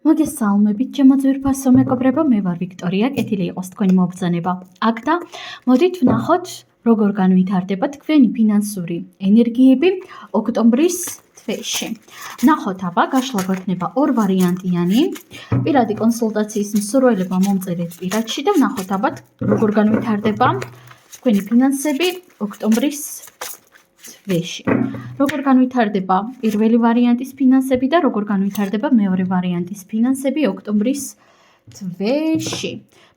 მოგესალმებით, ჩემო ძვირფასო მეგობრებო, მე ვარ ვიქტორია, კეთილი იყოს თქვენი მობრძანება. აქ და მოდით ვნახოთ, როგორ განვითარდება თქვენი ფინანსური ენერგიები ოქტომბრის თვეში. ვნახოთ აბა, გაშლა გვექნება ორ ვარიანტიანი, პირადი კონსულტაციის მსურველებმა მომწერეთ პირადში და ვნახოთ აბა, როგორ განვითარდება თქვენი ფინანსები ოქტომბრის თვეში. როგორ განვითარდება პირველი ვარიანტის ფინანსები და როგორ განვითარდება მეორე ვარიანტის ფინანსები ოქტომბრის თვეში.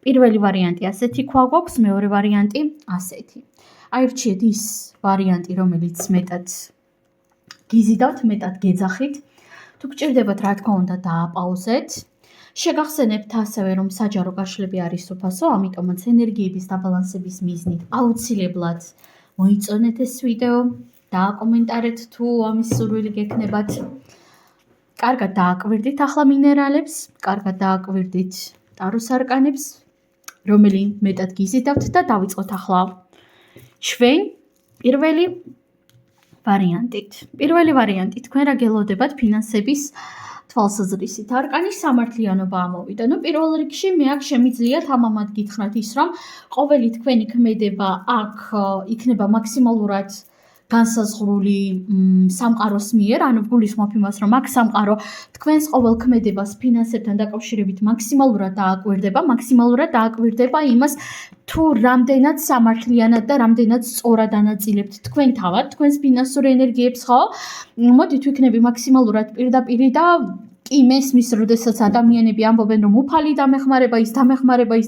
პირველი ვარიანტი ასეთი ქვა გვაქვს, მეორე ვარიანტი ასეთი. აირჩიეთ ის ვარიანტი, რომელიც მეტად გიზიდავთ, მეტად გეძახით. თუ გჭირდებათ, რა თქმა უნდა, დააპაუზეთ. შეგახსენებთ ასევე, რომ საჯარო გაშლები არის უფასო, ამიტომაც ენერგიების დაბალანსების მიზნით აუცილებლად მოიწონეთ ეს ვიდეო. დააკომენტარეთ თუ ამის სურვილი გექნებათ. კარგად დააკვირდით ახლა მინერალებს, კარგად დააკვირდით ტაროს არკანებს, რომელი მეტად გიზიდავთ და დავიწყოთ ახლა ჩვენ პირველი ვარიანტით. პირველი ვარიანტი, თქვენ რა გელოდებათ ფინანსების თვალსაზრისით. არკანი სამართლიანობა ამოვიდა. პირველ რიგში მე აქ შემიძლიათ ამამად გითხრათ ის, რომ ყოველი თქვენი ქმედება აქ იქნება მაქსიმალურად განსაზღვრული სამყაროს მიერ, ანუ გულისხმობ იმას, რომ აქ სამყარო თქვენს ყოველ ქმედებას ფინანსებთან დაკავშირებით მაქსიმალურად დააკვირდება იმას, თუ რამდენად სამართლიანად და რამდენად სწორად ანაწილებთ თქვენ თავად თქვენს ფინანსურ ენერგიებს, ხო? მოდით ვიქნები მაქსიმალურად პირდაპირი და კი მესმის, როდესაც ადამიანები ამბობენ, რომ უფალი დამეხმარება, ის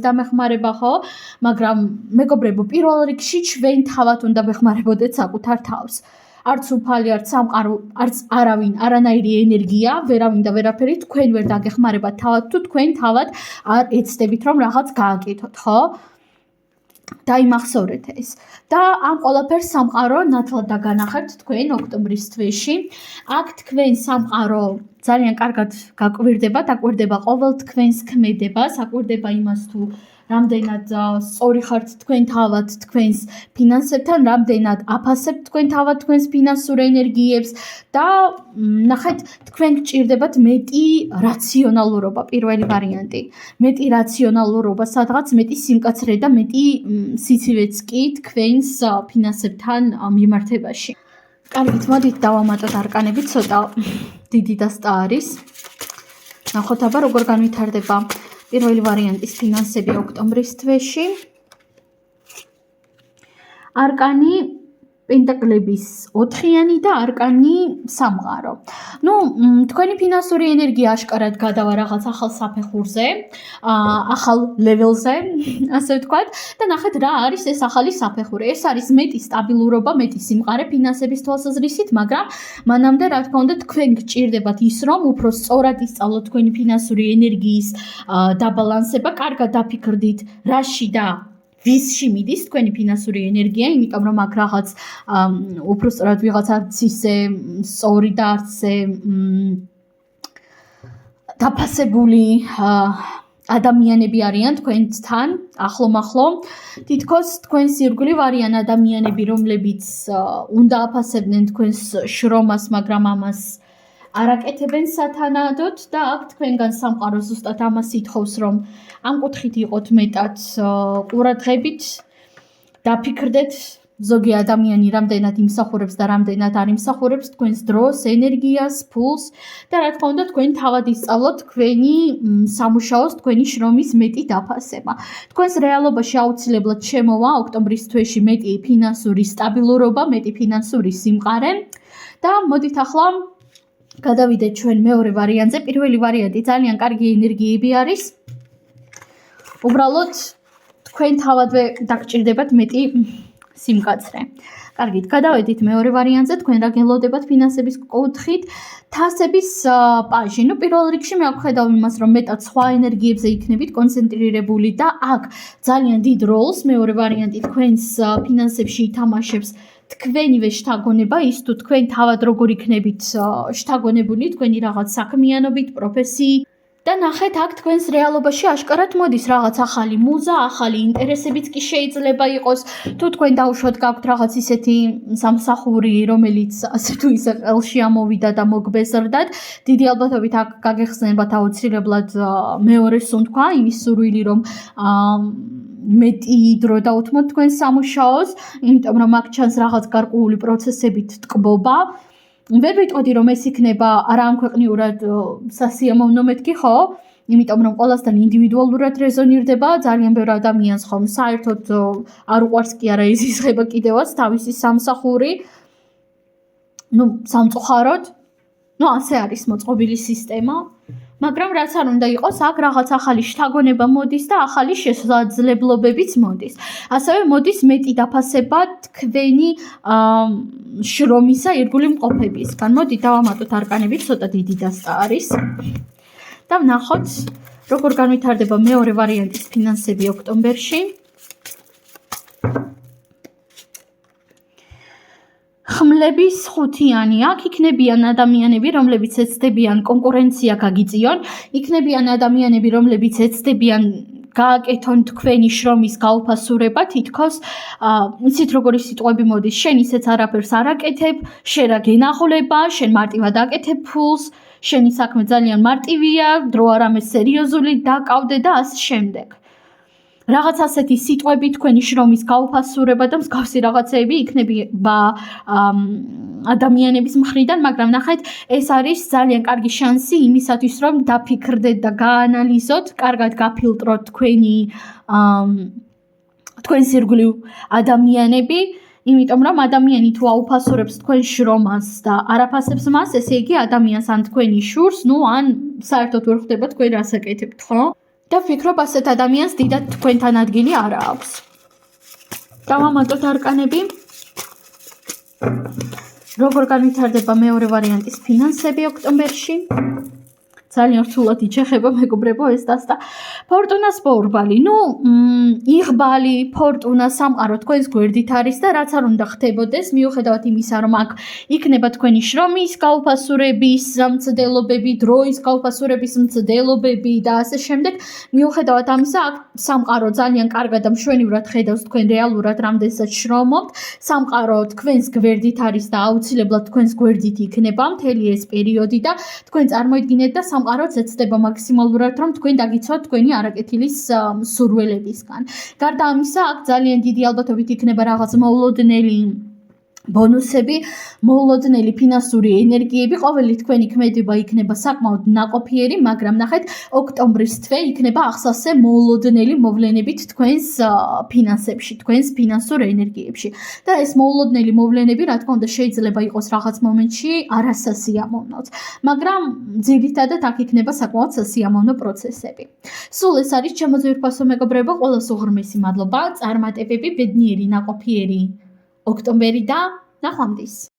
დამეხმარება, ხო? მაგრამ მეგობრებო, პირველ რიგში ჩვენ თავად უნდა ვეხმარებოდეთ საკუთარ თავს. არც უფალი, არც სამყარო, არც არავინ, არანაირი ენერგია, ვერავინ და ვერაფერი თქვენ ვერ დაგეხმარებათ თავად, თუ თქვენ თავად არ ეცდებით, რომ რაღაც გააკეთოთ, ხო? დაიმახსოვრეთ ეს. და ამ ყველაფერს სამყარო ნათლად დაგანახებთ თქვენ ოქტომბრის თვეში. აქ თქვენ სამყარო ძალიან კარგად გაკვირდება ყოველ თქვენს ქმედებას, აკვირდება იმას, თუ რამდენად სწორი ხართ თქვენ თავად თქვენს ფინანსებთან, რამდენად აფასებთ თქვენ თავად თქვენს ფინანსურ ენერგიებს და ნახეთ, თქვენ გჭირდებათ მეტი რაციონალურობა, პირველი ვარიანტი. მეტი რაციონალურობა, სადღაც მეტი სიმკაცრე და მეტი სიცივეც კი თქვენს ფინანსებთან მიმართებაში. კარგით, მოდით დავამატოთ არკანები, ცოტა დიდი დასტა არის. ნახოთ აბა, როგორ განვითარდება პირველი ვარიანტის ფინანსები ოქტომბრის თვეში. არკანი პენტაკლების 4-იანი და არკანი სამყარო. თქვენი ფინანსური ენერგია აშკარად გადავა რაღაც ახალ საფეხურზე, ახალ ლეველზე, ასე ვთქვათ, და ნახეთ რა არის ეს ახალი საფეხური. ეს არის მეტი სტაბილურობა, მეტი სიმყარე ფინანსების თვალსაზრისით, მაგრამ მანამდე, რა თქმა უნდა, თქვენ გჭირდებათ ის, რომ უფრო სწორად ისწავლოთ თქვენი ფინანსური ენერგიის დაბალანსება, კარგად დაფიქრდით, რაში და ვისში მიდის თქვენი ფინანსური ენერგია, იმიტომ რომ აქ რაღაც უფრო სწორად ვიღაც არც ისე სწორი და არც ისე დაფასებული ადამიანები არიან თქვენთან ახლო-მახლო. თითქოს თქვენს ირგვლივ არიან ადამიანები, რომლებიც უნდა აფასებდნენ თქვენს შრომას, მაგრამ ამას არ აკეთებენ სათანადოდ და აქ თქვენგან სამყარო ზუსტად ამას ითხოვს, რომ ამ კუთხით იყოთ მეტად ყურადღებით, დაფიქრდეთ ზოგი ადამიანი რამდენად იმსახურებს და რამდენად არ იმსახურებს თქვენს დროს, ენერგიას, ფულს და რა თქმა უნდა თქვენ თავად ისწავლოთ თქვენი სამუშაოს, თქვენი შრომის მეტი დაფასება. თქვენს რეალობაში აუცილებლად შემოვა ოქტომბრის თვეში მეტი ფინანსური სტაბილურობა, მეტი ფინანსური სიმყარე და მოდით ახლა გადავიდეთ ჩვენ მეორე ვარიანტზე. პირველი ვარიანტი ძალიან კარგი ენერგიები არის. უბრალოდ თქვენ თავადვე დაგჭირდებათ მეტი სიმკაცრე. კარგით, გადავედით მეორე ვარიანტზე. თქვენ რა გელოდებათ ფინანსების კუთხით? თასების პაჟი. პირველ რიგში მე ვხედავ იმას, რომ მეტად სხვა ენერგიებზე იქნებით კონცენტრირებული და აქ ძალიან დიდ როლს მეორე ვარიანტი თქვენს ფინანსებში ითამაშებს თქვენივე შთაგონება, ის თუ თქვენ თავად როგორ იქნებით შთაგონებული თქვენი რაღაც საქმიანობით, პროფესიით და ნახეთ აქ თქვენს რეალობაში აშკარად მოდის რაღაც ახალი მუზა, ახალი ინტერესებიც კი შეიძლება იყოს. თუ თქვენ დაუშვათ გაქვთ რაღაც ისეთი სამსახური, რომელიც ასე თუ ისე ყელში ამოვიდა და მოგბეზრდათ, დიდი ალბათობით აქ გაგეხსენებათ აუცილებლად მეორე სუნთქვა, იმის სურვილი რომ მეტი დრო დაუთმოთ თქვენ სამუშაოს, იმიტომ რომ აქ ჩანს რაღაც გარკვეული პროცესებით ტკბობა. ვერ ვიტყოდი რომ ეს იქნება არაამქვეყნიურად სასიამოვნო მეთქი, ხო? იმიტომ რომ ყველასთან ინდივიდუალურად რეზონირდება, ძალიან ბევრ ადამიანს ხომ საერთოდ არ უყვარს კი არა იზისხება კიდევაც თავისი სამსახური. სამწუხაროდ, ასე არის მოწყობილი სისტემა. მაგრამ რაც არ უნდა იყოს, აქ რაღაც ახალი შთაგონება მოდის და ახალი შესაძლებლობებიც მოდის. ასევე მოდის მეტი დაფასება თქვენი შრომისა ირგვლივ მყოფებისგან. მოდით დავამატოთ არკანებით, ცოტა დიდი დასტა არის. და ვნახოთ, როგორ განვითარდება მეორე ვარიანტის ფინანსები ოქტომბერში. ხმლების ხუთიანი აქ იქნებიან ადამიანები, რომლებიც ეცდებიან კონკურენცია გაგიწიონ, იქნებიან ადამიანები, რომლებიც ეცდებიან გააკეთონ თქვენი შრომის გაუფასურება, თითქოს იცით როგორი სიტყვები მოდის, შენ ისეც არაფერს არ აკეთებ, შენ რა გენახულება, შენ მარტივად აკეთებ ფულს, შენი საქმე ძალიან მარტივია, დრო არამე სერიოზული, დაკავდე და ასე შემდეგ. რაღაც ასეთი სიტყვები თქვენი შრომის გაუფასურება და მსგავსი რაღაცეები იქნება ადამიანების მხრიდან, მაგრამ ნახეთ, ეს არის ძალიან კარგი შანსი იმისათვის, რომ დაფიქრდეთ და გაანალიზოთ, კარგად გაფილტროთ თქვენს ირგვლივ ადამიანები, იმიტომ რომ ადამიანი თუ აუფასურებს თქვენ შრომას და არაფასებს მას, ესე იგი ადამიანს ან თქვენი შურს, ან საერთოდ ვერ ხვდება თქვენ რას აკეთებთ, ხო? და ვფიქრობ, ასეთ ადამიანს დიდად თქვენთან ადგილი არ აქვს. დავამატოთ არკანები. როგორ განვითარდება მეორე ვარიანტის ფინანსები ოქტომბერში? ძალიან რთულად იჩეხება, მეგობრებო, ეს დასტა. ფორტუნას პოურბალი. იღბალი, ფორტუნა, სამყარო თქვენს გვერდით არის და რაც არ უნდა ხდებოდეს, მიუხედავად იმისა, რომ აქ იქნება თქვენი შრომის გაუფასურების მცდელობები, დროის გაუფასურების მცდელობები და ასე შემდეგ, მიუხედავად ამისა, აქ სამყარო ძალიან კარგად და მშვენივრად ხედავს თქვენ რეალურად რამდენსაც შრომობთ. სამყარო თქვენს გვერდით არის და აუცილებლად თქვენს გვერდით იქნება მთელი ეს პერიოდი და თქვენ წარმოიდგინეთ და სამყაროც ეცდება მაქსიმალურად, რომ თქვენ დაგიცვათ თქვენი არაკეთილის სურველებისგან. გარდა ამისა, აქ ძალიან დიდი ალბათობით იქნება რაღაც მოულოდნელი ბონუსები, მოულოდნელი ფინანსური ენერგიები, ყოველი თქვენი ქმედება იქნება საკმაოდ ნაყოფიერი, მაგრამ ნახეთ, ოქტომბრის თვე იქნება ახსავსე მოულოდნელი მოვლენებით თქვენს ფინანსებში, თქვენს ფინანსურ ენერგიებში. და ეს მოულოდნელი მოვლენები, რა თქმა უნდა, შეიძლება იყოს რაღაც მომენტში არასასიამოვნოც, მაგრამ ძირითადად აქ იქნება საკმაოდ სასიამოვნო პროცესები. სულ ეს არის ჩემო ძვირფასო მეგობრებო, ყველას უღრმესი მადლობა, წარმატებები, ბედნიერი, ნაყოფიერი ოქტომბერი და ნახვამდის.